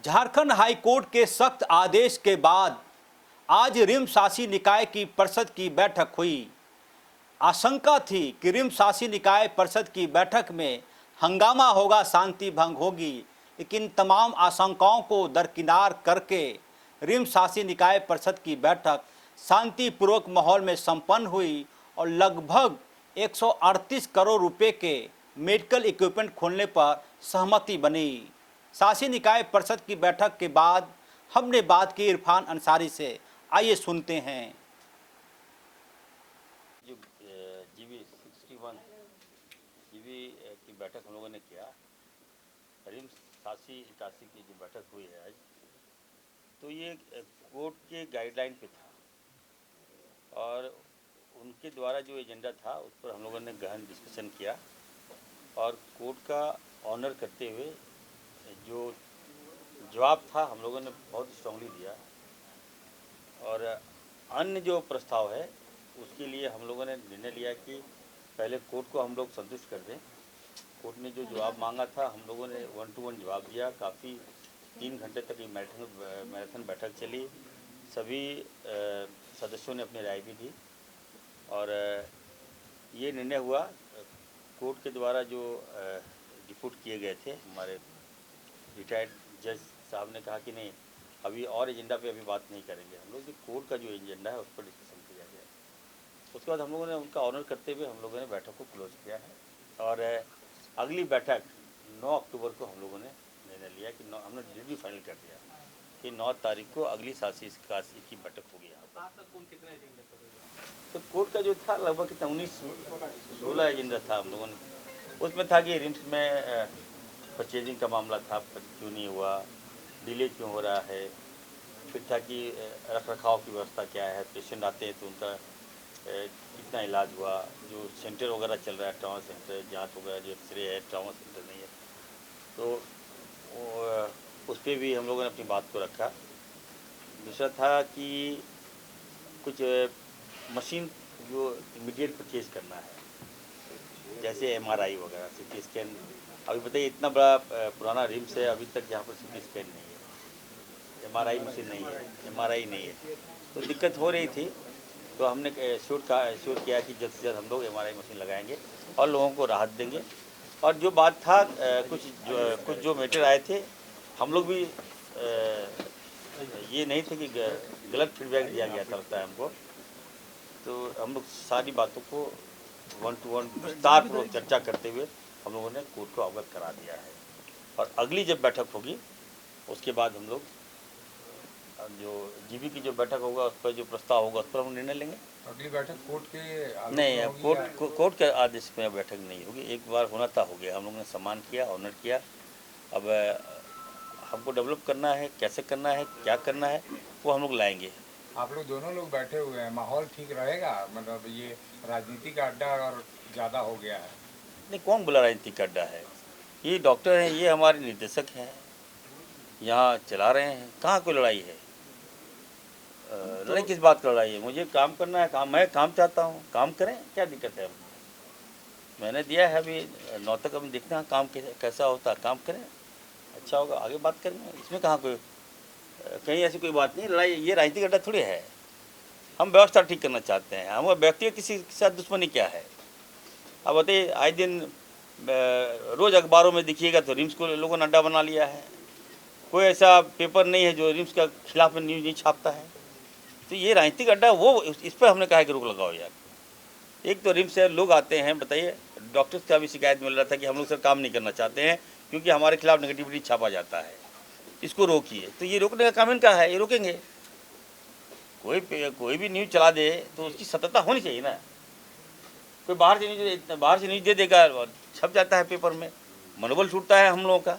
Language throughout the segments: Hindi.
झारखंड हाई कोर्ट के सख्त आदेश के बाद आज रिम्स शासी निकाय की परिषद की बैठक हुई। आशंका थी कि रिम्स शासी निकाय परिषद की बैठक में हंगामा होगा, शांति भंग होगी, लेकिन तमाम आशंकाओं को दरकिनार करके रिम्स शासी निकाय परिषद की बैठक शांतिपूर्वक माहौल में संपन्न हुई और लगभग 138 करोड़ रुपए के मेडिकल इक्विपमेंट खोलने पर सहमति बनी। शासी निकाय परिषद की बैठक के बाद हमने बात की इरफान अंसारी से, आइए सुनते हैं। जो जीबी 61 जीबी की बैठक हम लोगों ने किया, रिम्स शासी इटासी की जो बैठक हुई है आज, तो ये कोर्ट के गाइडलाइन पे था और उनके द्वारा जो एजेंडा था उस पर हम लोगों ने गहन डिस्कशन किया और कोर्ट का ऑनर करते हुए जो जवाब था हम लोगों ने बहुत स्ट्रांगली दिया। और अन्य जो प्रस्ताव है उसके लिए हम लोगों ने निर्णय लिया कि पहले कोर्ट को हम लोग संतुष्ट कर दें। कोर्ट ने जो जवाब मांगा था हम लोगों ने 1 to 1 जवाब दिया। काफ़ी 3 घंटे तक ये मैराथन बैठक चली। सभी सदस्यों ने अपनी राय भी दी और ये निर्णय हुआ। कोर्ट के द्वारा जो रिपोर्ट किए गए थे, हमारे रिटायर्ड जज साहब ने कहा कि नहीं, अभी और एजेंडा पे अभी बात नहीं करेंगे, हम लोग जो कोर्ट का जो एजेंडा है उस पर डिस्कशन किया गया। उसके बाद हम लोगों ने उनका ऑनर करते हुए हम लोगों ने बैठक को क्लोज किया है और अगली बैठक 9 अक्टूबर को हम लोगों ने निर्णय लिया कि हमने डेट भी फाइनल कर दिया कि 9 तारीख को अगली शासी की बैठक होगी। यहाँ तो कोर्ट का जो था लगभग 19-16 एजेंडा था हम लोगों ने। उसमें था कि रिम्स में परचेजिंग का मामला था, क्यों नहीं हुआ, डिले क्यों हो रहा है, फिर था कि रख रखाव की व्यवस्था क्या है, पेशेंट आते हैं तो उनका कितना इलाज हुआ, जो सेंटर वगैरह चल रहा है, ट्रामा सेंटर, जांच वगैरह जो एक्सरे है, ट्रामा सेंटर नहीं है, तो उस पर भी हम लोगों ने अपनी बात को रखा। दूसरा था कि कुछ मशीन जो इमीडिएट परचेज करना है, जैसे MRI वगैरह, CT स्कैन। अभी बताइए, इतना बड़ा पुराना रिम्स है, अभी तक यहाँ पर CT स्कैन नहीं है, MRI मशीन नहीं है, MRI नहीं है, तो दिक्कत हो रही थी। तो हमने श्योर किया कि जल्द से जल्द हम लोग MRI मशीन लगाएंगे और लोगों को राहत देंगे। और जो बात था, कुछ जो मैटर आए थे, हम लोग भी ये नहीं थे कि गलत फीडबैक दिया गया था, लगता है हमको। तो हम लोग सारी बातों को 1 to 1 विस्तारपूर्वक चर्चा करते हुए हम लोगों ने कोर्ट को अवगत करा दिया है। और अगली जब बैठक होगी उसके बाद हम लोग जो जीबी की जो बैठक होगा उस पर जो प्रस्ताव होगा उस पर हम निर्णय लेंगे। अगली बैठक कोर्ट के नहीं, कोर्ट के आदेश में बैठक नहीं होगी। एक बार होना था, हो गया, हम लोगों ने सम्मान किया, ऑनर किया। अब हमको डेवलप करना है, कैसे करना है, क्या करना है, वो हम लोग लाएंगे। आप लोग दोनों लोग बैठे हुए हैं, माहौल ठीक रहेगा? मतलब ये राजनीति का अड्डा और ज़्यादा हो गया है। नहीं, कौन बोला राजनीति का अड्डा है? ये डॉक्टर हैं, ये हमारे निर्देशक हैं, यहाँ चला रहे हैं। कहाँ कोई लड़ाई है? लड़ाई किस बात का लड़ाई है? मुझे काम करना है, मैं काम चाहता हूँ, काम करें, क्या दिक्कत है? मैंने दिया है, अभी 9 तक अभी देखते हैं काम कैसा होता है, काम करें, अच्छा होगा, आगे बात करेंगे। इसमें कहाँ कोई कहीं ऐसी कोई बात नहीं। लड़ाई ये राजनीतिक अड्डा थोड़ी है। हम व्यवस्था ठीक करना चाहते हैं। हम व्यक्ति किसी के साथ दुश्मनी क्या है? अब बताइए, आए दिन रोज़ अखबारों में देखिएगा तो रिम्स को लोगों ने अड्डा बना लिया है। कोई ऐसा पेपर नहीं है जो रिम्स के खिलाफ में न्यूज़ नहीं छापता है। तो ये राजनीतिक अड्डा, वो इस पर हमने कहा कि रोक लगाओ यार। एक तो रिम्स से लोग आते हैं, बताइए, डॉक्टर्स का भी शिकायत मिल रहा था कि हम लोग सर काम नहीं करना चाहते हैं क्योंकि हमारे खिलाफ नेगेटिविटी छापा जाता है, इसको रोकिए। तो ये रोकने का काम इनका है, ये रोकेंगे। कोई भी न्यूज़ चला दे तो उसकी सत्यता होनी चाहिए ना। कोई बाहर से न्यूज़ दे देगा, छप जाता है पेपर में, मनोबल छूटता है हम लोगों का,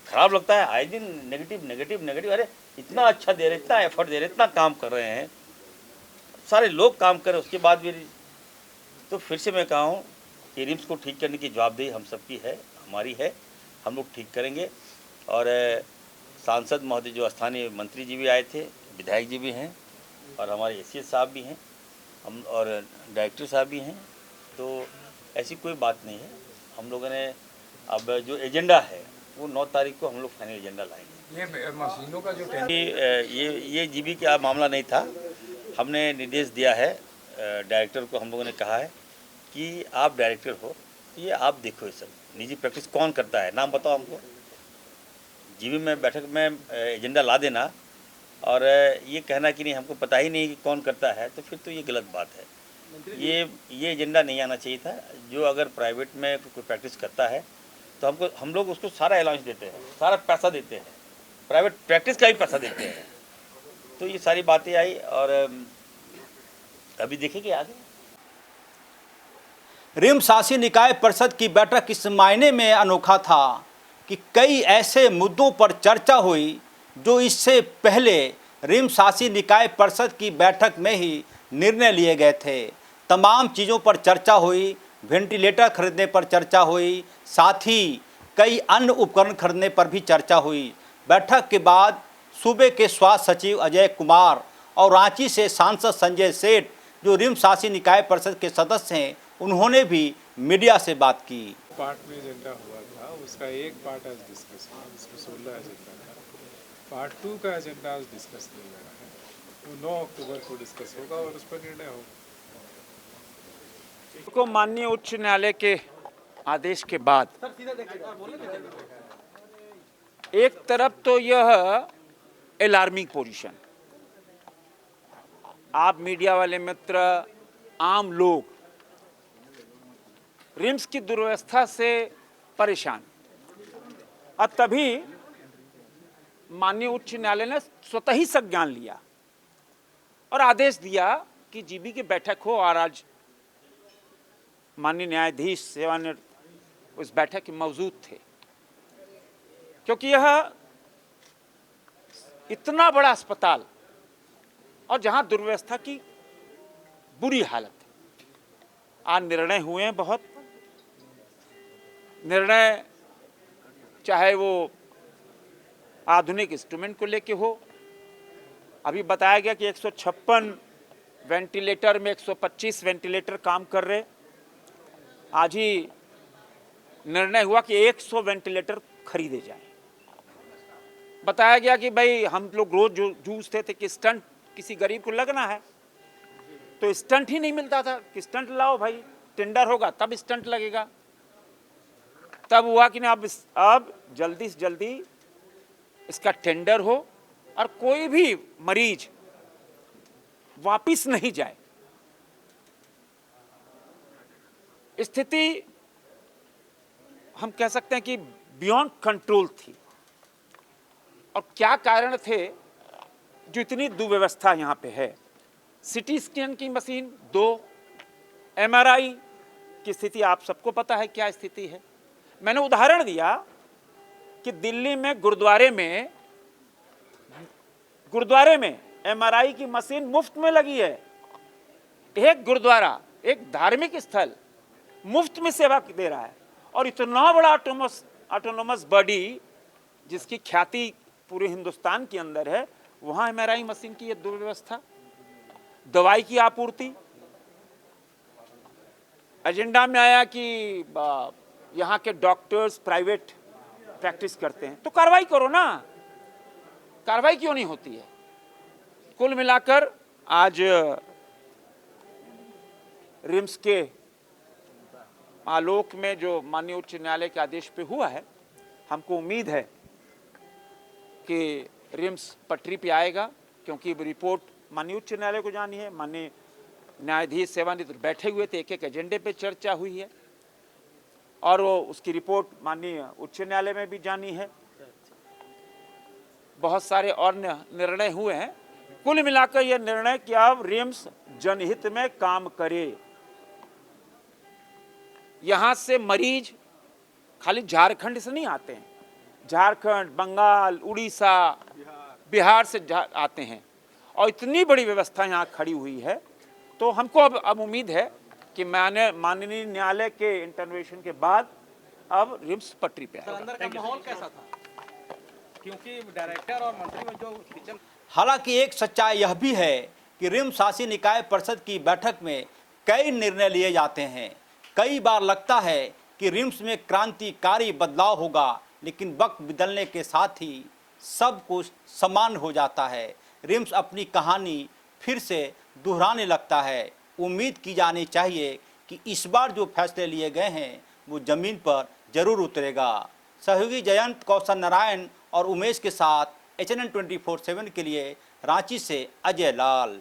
खराब लगता है। आए दिन नेगेटिव। अरे इतना अच्छा दे रहे, इतना एफर्ट दे रहे, इतना काम कर रहे हैं, सारे लोग काम कर रहे, उसके बाद भी। तो फिर से मैं कहा हूँ कि रिम्स को ठीक करने की जवाबदेही हम सबकी है, हमारी है, हम लोग ठीक करेंगे। और सांसद महोदय, जो स्थानीय मंत्री जी भी आए थे, विधायक जी भी हैं और हमारे ACS साहब भी हैं, हम और डायरेक्टर साहब भी हैं। तो ऐसी कोई बात नहीं है। हम लोगों ने अब जो एजेंडा है वो 9 तारीख को हम लोग फाइनल एजेंडा लाएंगे। ये मशीनों का जो टेंडर ये जीबी का मामला नहीं था। हमने निर्देश दिया है, डायरेक्टर को हम लोगों ने कहा है कि आप डायरेक्टर हो, ये आप देखो ये सब निजी प्रैक्टिस कौन करता है, नाम बताओ हमको। जीबी में बैठक में एजेंडा ला देना और ये कहना कि नहीं हमको पता ही नहीं कि कौन करता है, तो फिर तो ये गलत बात है। ये एजेंडा नहीं आना चाहिए था। जो अगर प्राइवेट में कोई प्रैक्टिस करता है तो हम लोग उसको सारा अलाउंस देते हैं, सारा पैसा देते हैं, प्राइवेट प्रैक्टिस का भी पैसा देते हैं। तो ये सारी बातें आई और अभी देखेंगे आगे। रिम्स शासी निकाय परिषद की बैठक इस मायने में अनोखा था कि कई ऐसे मुद्दों पर चर्चा हुई जो इससे पहले रिम्स शासी निकाय परिषद की बैठक में ही निर्णय लिए गए थे। तमाम चीज़ों पर चर्चा हुई, वेंटिलेटर खरीदने पर चर्चा हुई, साथ ही कई अन्य उपकरण खरीदने पर भी चर्चा हुई। बैठक के बाद सूबे के स्वास्थ्य सचिव अजय कुमार और रांची से सांसद संजय सेठ जो रिम्स शासी निकाय परिषद के सदस्य हैं, उन्होंने भी मीडिया से बात की। पार्ट में एजेंडा हुआ था, उसका एक पार्ट आज डिस्कस हुआ, जिसमें 16 एजेंडा था। पार्ट 2 का एजेंडा आज डिस्कस नहीं हुआ है, वो 9 अक्टूबर को डिस्कस होगा और उस पर निर्णय होगा। को माननीय उच्च न्यायालय के आदेश के बाद एक तरफ तो यह अलार्मिंग पोजीशन, आप मीडिया वाले मित्र, आम लोग रिम्स की दुर्व्यवस्था से परेशान, और तभी माननीय उच्च न्यायालय ने स्वतः ही संज्ञान लिया और आदेश दिया कि जीबी की बैठक हो। और आज माननीय न्यायाधीश सेवानिवृत्त उस बैठक में मौजूद थे, क्योंकि यह इतना बड़ा अस्पताल और जहां दुर्व्यवस्था की बुरी हालत है। आज निर्णय हुए हैं, बहुत निर्णय, चाहे वो आधुनिक इंस्ट्रूमेंट को लेके हो। अभी बताया गया कि 156 वेंटिलेटर में 125 वेंटिलेटर काम कर रहे। आज ही निर्णय हुआ कि 100 वेंटिलेटर खरीदे जाए। बताया गया कि भाई हम लोग रोज जूझते थे कि स्टंट किसी गरीब को लगना है तो स्टंट ही नहीं मिलता था कि स्टंट लाओ भाई, टेंडर होगा तब स्टंट लगेगा। तब हुआ कि ना अब जल्दी से जल्दी इसका टेंडर हो और कोई भी मरीज वापिस नहीं जाए। स्थिति हम कह सकते हैं कि बियॉन्ड कंट्रोल थी। और क्या कारण थे जो इतनी दुर्व्यवस्था यहाँ पे है? सिटी स्कैन की मशीन 2, MRI की स्थिति आप सबको पता है क्या स्थिति है। मैंने उदाहरण दिया कि दिल्ली में गुरुद्वारे में MRI की मशीन मुफ्त में लगी है। एक गुरुद्वारा, एक धार्मिक स्थल मुफ्त में सेवा दे रहा है, और इतना बड़ा ऑटोनोमस बॉडी जिसकी ख्याति पूरे हिंदुस्तान के अंदर है, वहां MRI मशीन की ये दुर्व्यवस्था। दवाई की आपूर्ति, एजेंडा में आया कि यहाँ के डॉक्टर्स प्राइवेट प्रैक्टिस करते हैं, तो कार्रवाई करो ना, कार्रवाई क्यों नहीं होती है? कुल मिलाकर आज रिम्स के आलोक में जो माननीय उच्च न्यायालय के आदेश पे हुआ है, हमको उम्मीद है कि रिम्स पटरी पे आएगा, क्योंकि रिपोर्ट माननीय उच्च न्यायालय को जानी है। माननीय न्यायाधीश सेवानिवृत्त बैठे हुए थे, एक एजेंडे पे चर्चा हुई है और वो उसकी रिपोर्ट माननीय उच्च न्यायालय में भी जानी है। बहुत सारे और निर्णय हुए हैं। कुल मिलाकर यह निर्णय कि अब रिम्स जनहित में काम करे। यहां से मरीज खाली झारखंड से नहीं आते हैं, झारखंड, बंगाल, उड़ीसा, बिहार से आते हैं, और इतनी बड़ी व्यवस्था यहाँ खड़ी हुई है। तो हमको अब उम्मीद है कि माननीय न्यायालय के इंटरवेंशन के बाद अब रिम्स पटरी पे आएगा। अंदर का माहौल कैसा था? क्योंकि डायरेक्टर और मंत्री में जो किचन। हालांकि एक सच्चाई यह भी है कि रिम्स शासी निकाय परिषद की बैठक में कई निर्णय लिए जाते हैं। कई बार लगता है कि रिम्स में क्रांतिकारी बदलाव होगा, लेकिन वक्त बदलने के साथ ही सब कुछ समान हो जाता है। रिम्स अपनी कहानी फिर से दोहराने लगता है। उम्मीद की जानी चाहिए कि इस बार जो फैसले लिए गए हैं वो ज़मीन पर जरूर उतरेगा। सहयोगी जयंत, कौशल नारायण और उमेश के साथ HNN 24/7 के लिए रांची से अजय लाल।